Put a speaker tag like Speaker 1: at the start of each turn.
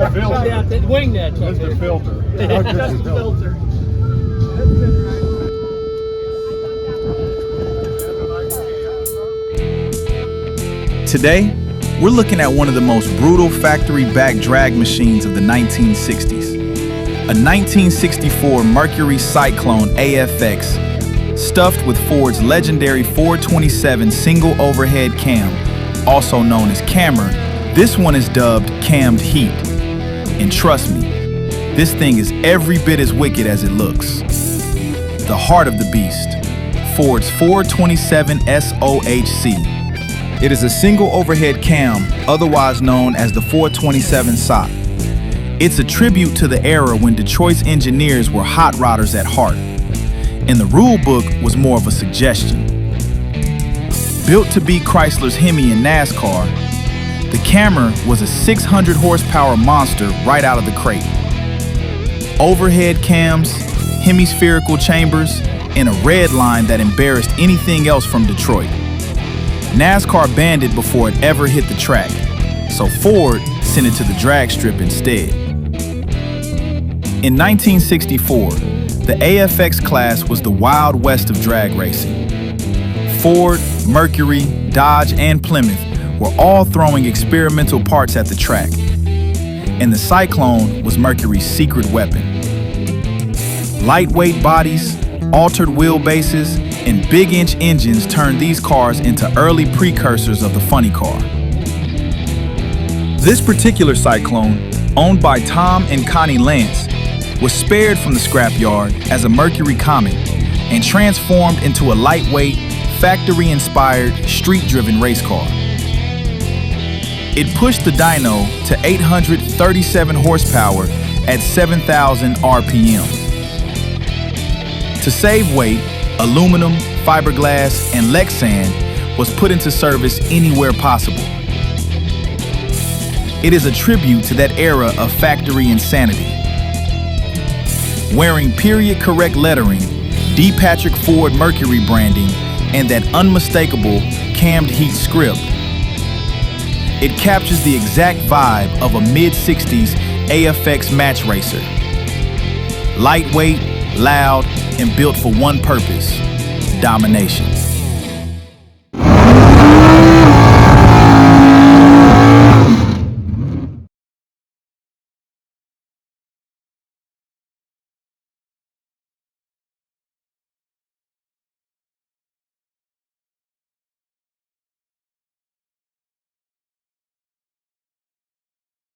Speaker 1: Yeah, the wing net.
Speaker 2: Mr. Filter.
Speaker 1: Just the filter.
Speaker 3: Today, we're looking at one of the most brutal factory back drag machines of the 1960s. A 1964 Mercury Cyclone AFX, stuffed with Ford's legendary 427 single overhead cam, also known as Cammer. This one is dubbed Cammed Heat. And trust me, this thing is every bit as wicked as it looks. The heart of the beast, Ford's 427 SOHC. It is a single overhead cam, otherwise known as the 427 SOHC. It's a tribute to the era when Detroit's engineers were hot rodders at heart, and the rule book was more of a suggestion. Built to beat Chrysler's Hemi in NASCAR, the Cammer was a 600 horsepower monster right out of the crate. Overhead cams, hemispherical chambers, and a red line that embarrassed anything else from Detroit. NASCAR banned it before it ever hit the track, so Ford sent it to the drag strip instead. In 1964, the AFX class was the Wild West of drag racing. Ford, Mercury, Dodge, and Plymouth were all throwing experimental parts at the track, and the Cyclone was Mercury's secret weapon. Lightweight bodies, altered wheelbases, and big-inch engines turned these cars into early precursors of the funny car. This particular Cyclone, owned by Tom and Connie Lantz, was spared from the scrapyard as a Mercury Comet and transformed into a lightweight, factory-inspired, street-driven race car. It pushed the dyno to 837 horsepower at 7,000 RPM. To save weight, aluminum, fiberglass, and Lexan was put into service anywhere possible. It is a tribute to that era of factory insanity. Wearing period-correct lettering, D. Patrick Ford Mercury branding, and that unmistakable Cammed Heat script, it captures the exact vibe of a mid-60s AFX match racer. Lightweight, loud, and built for one purpose: domination.